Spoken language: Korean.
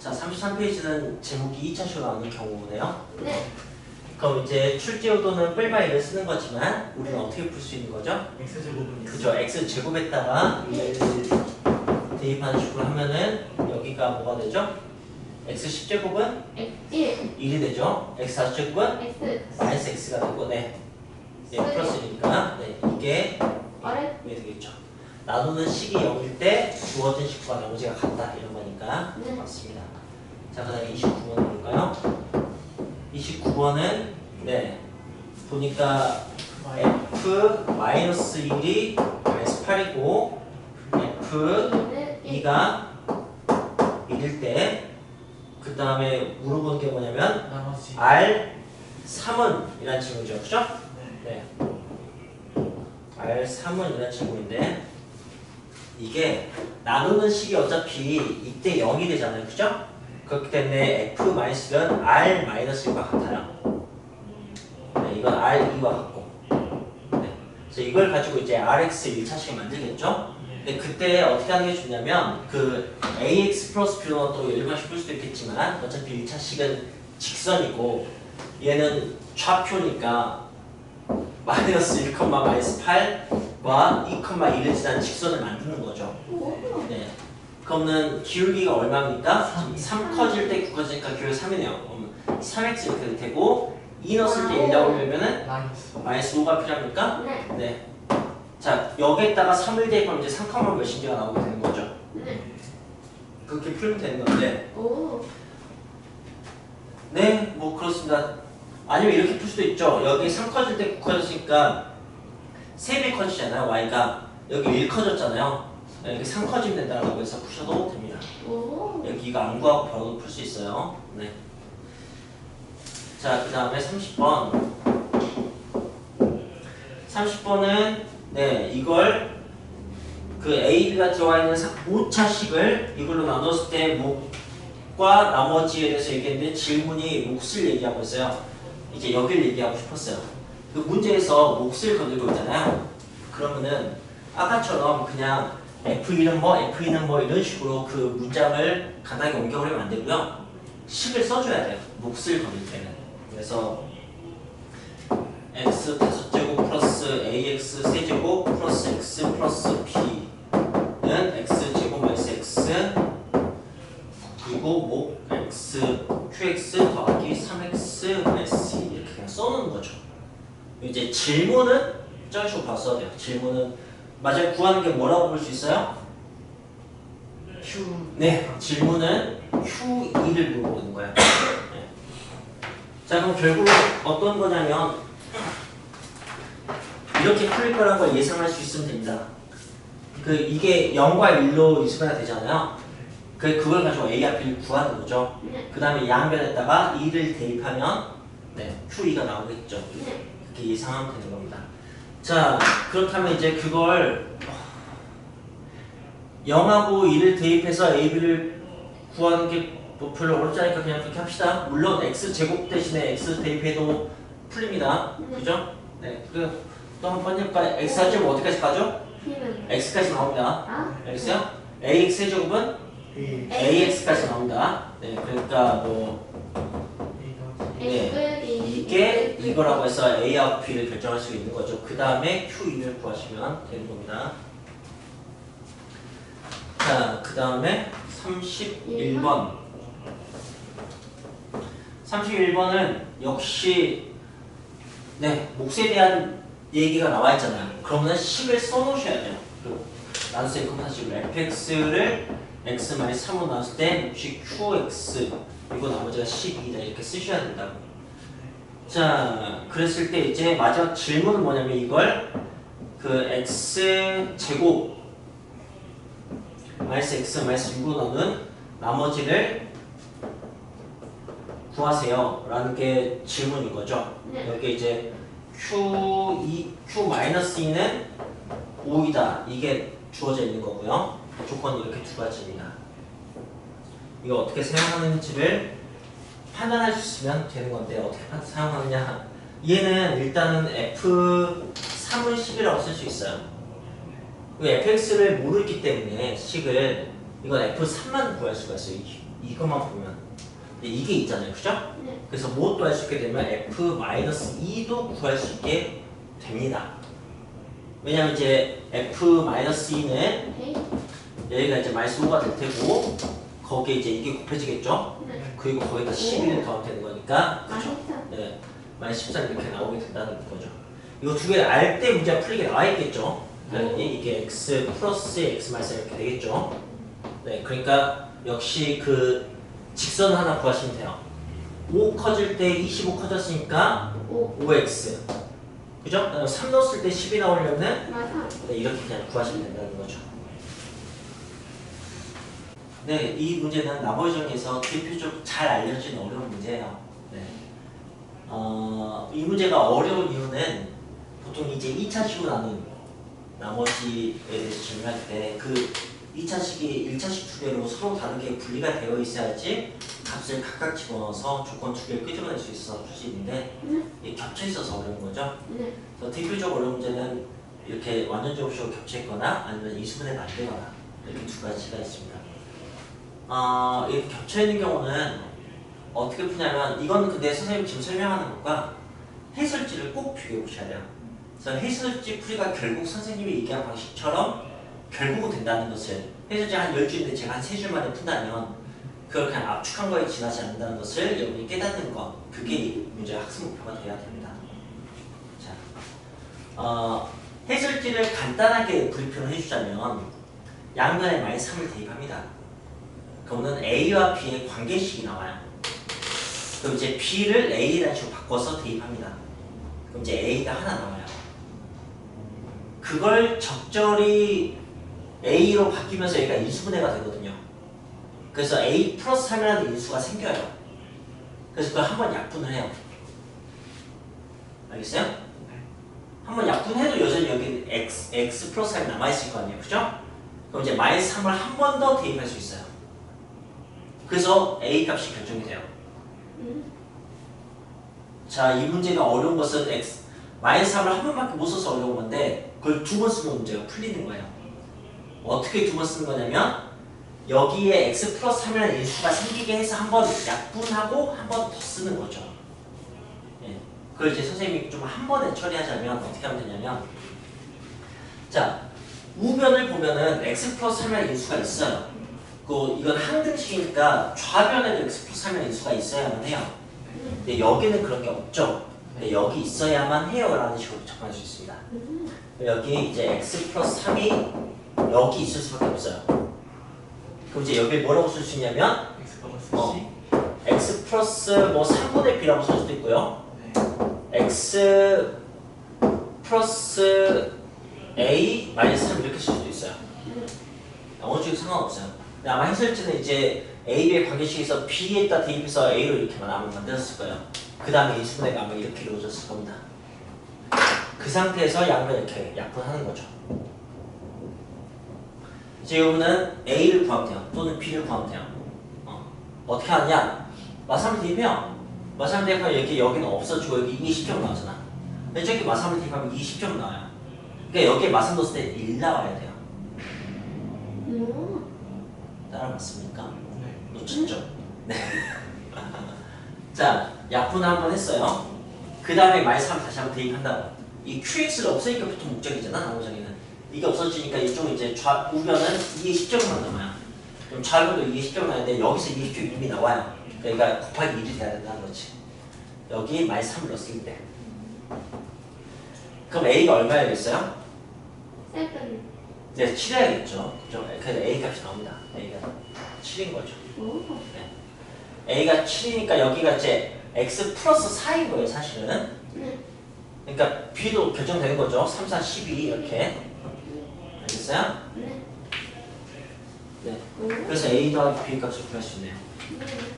자, 33페이지는 제목이 2차식으로 나오는 경우네요. 네. 그럼 이제 출제요도는 뿔마 1을 쓰는 거지만 우리는 어떻게 풀 수 있는 거죠? x제곱은 그죠? x제곱에다가 1 대입하는 식으로 하면은 여기가 뭐가 되죠? x 10제곱은 x1 1이 되죠? x 40제곱은 x 마이너스 x가 되고 네. 네, 플러스니까 네, 이게 아래 이게 되겠죠. 나누는 식이 0일 때 주어진 식과 나머지가 같다 이런 거니까 네. 맞습니다. 자, 그 다음에 29번 볼까요? 29번은 네 보니까 f-1이 -8이고 f2가 1일 때 그 다음에 물어보는 게 뭐냐면 나머지 R3은 이란 질문이죠. 그죠? 네. 네. R3은 이란 질문인데 이게 나누는 식이 어차피 이때 0이 되잖아요. 그죠? 그렇기 때문에 f-1은 R-1과 같아요. 네, 이건 R2와 같고. 네. 그래서 이걸 가지고 이제 RX 1차식 만들겠죠? 근데 그때 어떻게 하는 게 좋냐면 그 AX 플러스 B로 또 일반식 풀 수도 있겠지만 어차피 1차식은 직선이고 얘는 좌표니까 마이너스 1, 마이너스 8과 2, 1을 지난 직선을 만드는 거죠. 네. 그러면 기울기가 얼마입니까? 3 커질 때 9 커지니까 기울기 3이네요. 그럼 3x 이렇게 될 테고 2 넣었을 때 1 나오려면은 마이너스 5가 필요합니까? 네. 네. 자, 여기에다가 3을 대입하면 이제 3, 몇인지가 나오게 되는 거죠. 네. 그렇게 풀면 되는 건데 오. 네, 뭐 그렇습니다. 아니면 이렇게 풀 수도 있죠. 여기 3 커질 때 9 커졌으니까 3배 커지잖아요. y가 여기 1 커졌잖아요. 여기 3 커지면 된다고 해서 푸셔도 됩니다. 오. 여기 이거 안 구하고 바로 풀 수 있어요. 네. 자, 그 다음에 30번. 30번은 네, 이걸 그 A, B가 들어가 있는 5차식을 이걸로 나눴을 때 몫과 나머지에 대해서 얘기했는데 질문이 몫을 얘기하고 있어요. 이제 여기를 얘기하고 싶었어요. 그 문제에서 몫을 건들고 있잖아요. 그러면은 아까처럼 그냥 F1은 뭐, F2는 뭐 이런 식으로 그 문장을 간단하게 옮겨버리면 안 되고요. 식을 써줘야 돼요. 몫을 건들 때는. 그래서 x 5제곱 플러스 ax 세제곱 플러스 x 플러스 b는 x제곱 마이너스 x 그리고 목 x qx 더하기 3x 마이너스 이렇게 그냥 써놓는 거죠. 이제 질문은 저런 식으로 바로 써야 돼요. 질문은 맞아요. 구하는 게 뭐라고 볼 수 있어요? Q 네, 질문은 Q2를 물어보는 거예요. 네. 자, 그럼 결국 어떤 거냐면 이렇게 풀릴 거라는 걸 예상할 수 있으면 됩니다. 그 이게 0과 1로 유수가 되잖아요. 그걸 가지고 A와 B를 구하는 거죠. 그 다음에 양변에다가 2를 대입하면 네, Q2가 나오겠죠. 그렇게 예상하면 되는 겁니다. 자, 그렇다면 이제 그걸 0하고 2를 대입해서 A, B를 구하는 게 뭐 별로 어렵지 않으니까 그냥 그렇게 합시다. 물론 X제곱 대신에 X 대입해도 풀립니다. 그죠? 네. 또 한 번 해볼까요? X제곱 어디까지 가죠? B는 X까지 나옵니다. 아? 알겠어요? AX 세제곱은 AX까지 나옵니다. 네, 그러니까 뭐 네, 이게 이거라고 해서 A하고 B를 결정할 수 있는 거죠. 그 다음에 Q2를 구하시면 되는 겁니다. 자, 그 다음에 31번. 31번은 역시 네, 몫에 대한 얘기가 나와 있잖아요. 그러면 식을 써놓으셔야 돼요. 나눗셈 컴파식으로 fx를 x-3으로 나눴을 때 몫이 qx 그리고 나머지가 12다 이렇게 쓰셔야 된다고. 자, 그랬을 때 이제 마지막 질문은 뭐냐면 이걸 그 x제곱 마이너스 x 마이너스 6으로 나눈 나머지를 구하세요 라는 게 질문인 거죠. 네. 여기 이제 Q-2는 5이다 이게 주어져 있는 거고요. 조건이 이렇게 두 가지입니다. 이거 어떻게 사용하는지를 판단할 수 있으면 되는 건데 어떻게 사용하느냐. 얘는 일단은 F3은 식이라고 쓸 수 있어요. fx를 모르기 때문에 식을 이건 F3만 구할 수가 있어요. 이것만 보면 이게 있잖아요, 그죠? 네. 그래서 무엇도 할 수 있게 되면 f-2도 구할 수 있게 됩니다. 왜냐면 이제 f-2는 네. 여기가 이제 -5가 될 테고 거기에 이제 이게 곱해지겠죠? 네. 그리고 거기다 11을 더하면 되는 거니까 그죠? 맛있다. 네, -13 이렇게 나오게 된다는 거죠. 이거 두 개를 알 때 문제가 풀리게 나와 있겠죠? 네, 이게 x 플러스 x 마이너스 이렇게 되겠죠? 네, 그러니까 역시 그 직선 하나 구하시면 돼요. 5 커질 때 25 커졌으니까 5x 그죠? 그다음에 3 넣었을 때 10이 나오려면 맞아. 네, 이렇게 그냥 구하시면 된다는 거죠. 네, 이 문제는 나머지 중에서 대표적으로 잘 알려진 어려운 문제예요. 네. 이 문제가 어려운 이유는 보통 이제 2차식으로 나눈 나머지에 대해서 질문할 때 그 2차식이 1차식 두 개로 서로 다르게 분리가 되어 있어야지 값을 각각 집어넣어서 조건 두 개를 끄집어낼 수 있어서 풀 수 있는데 이게 겹쳐 있어서 어려운 거죠. 네. 그래서 대표적 어려운 문제는 이렇게 완전적으로 겹쳐 있거나 아니면 이수분해가 안 되거나 이렇게 두 가지가 있습니다. 이렇게 겹쳐 있는 경우는 어떻게 푸냐면 이건 근데 선생님이 지금 설명하는 것과 해설지를 꼭 비교해 보셔야 돼요. 그래서 해설지 풀이가 결국 선생님이 얘기한 방식처럼 결국은 된다는 것을 해설지 한 10줄인데 제가 한 3줄 만에 푼다면 그걸 그냥 압축한 거에 지나지 않는다는 것을 여러분이 깨닫는 것 그게 이 문제의 학습 목표가 되어야 됩니다. 자, 해설지를 간단하게 브리핑을 해주자면 양변에 -3을 대입합니다. 그러면 A와 B의 관계식이 나와요. 그럼 이제 B를 A라는 식으로 바꿔서 대입합니다. 그럼 이제 A가 하나 나와요. 그걸 적절히 A로 바뀌면서 얘가 인수분해가 되거든요. 그래서 A 플러스 3이라는 인수가 생겨요. 그래서 그걸 한번 약분을 해요. 알겠어요? 한번 약분해도 여전히 여기 X 플러스 3이 남아있을 거 아니에요. 그죠? 그럼 이제 -3을 한 번 더 대입할 수 있어요. 그래서 A 값이 결정이 돼요. 자, 이 문제가 어려운 것은 -3을 한 번밖에 못 써서 어려운 건데 그걸 두 번 쓰면 문제가 풀리는 거예요. 어떻게 두 번 쓰는 거냐면 여기에 x 플러스 3이라는 인수가 생기게 해서 한 번 약분하고 한 번 더 쓰는 거죠. 예. 그걸 이제 선생님이 좀 한 번에 처리하자면 어떻게 하면 되냐면 자, 우변을 보면은 x 플러스 3이라는 인수가 있어요. 이건 항등식이니까 좌변에도 x 플러스 3이라는 인수가 있어야만 해요. 근데 여기는 그런 게 없죠. 근데 여기 있어야만 해요 라는 식으로 접근할 수 있습니다. 여기 이제 x 플러스 3이 여기 있을 수밖에 없어요. 그럼 이제 여기 뭐라고 쓸 수 있냐면 x 플러스 뭐 3분의 b라고 쓸 수도 있고요. x 플러스 a 마이너스 3 이렇게 쓸 수도 있어요. 어느 쪽이 상관없어요. 근데 아마 해설지는 이제 a, b의 관계식에서 b에다 대입해서 a로 이렇게만 아마 만들었을 거예요. 그 다음에 인수분해가 아마 이렇게 이루어졌을 겁니다. 그 상태에서 양변 이렇게 약분하는 거죠. 이제 여러분은 A를 구하면 돼요. 또는 B를 구하면 돼요. 어떻게 하느냐? 마삼을 대입해요. 마삼을 대입하면 이렇게 여기는 없어지고 여기 20점 나오잖아. 근데 저기 마삼을 대입하면 20점 나와요. 그러니까 여기에 마삼 넣었을 때 1 나와야 돼요. 따라맞습니까? 놓쳤죠? 네. 자, 약분 한번 했어요. 그 다음에 -3 다시 한번 대입한다고. 이 QX가 없으니까 보통 목적이잖아, 나머지는. 이게 없어지니까 이쪽은 이제 우변은 2의 10점만 남아요. 그럼 좌변도 2의 10점 나는데 여기서 2의 10점 이미 나와요. 그러니까 곱하기 1이 돼야 된다는 거지. 여기 -3을 넣었을 때. 그럼 A가 얼마야겠어요? 7. 네, 7해야겠죠. 그죠? 그래서 A 값이 나옵니다. A가 7인 거죠. 네. A가 7이니까 여기가 이제 X 플러스 4인 거예요, 사실은. 그러니까 B도 결정되는 거죠. 3, 4, 12 이렇게. 알겠어요? 네. 그래서 A 더하기 B 값을 구할 수 있네요.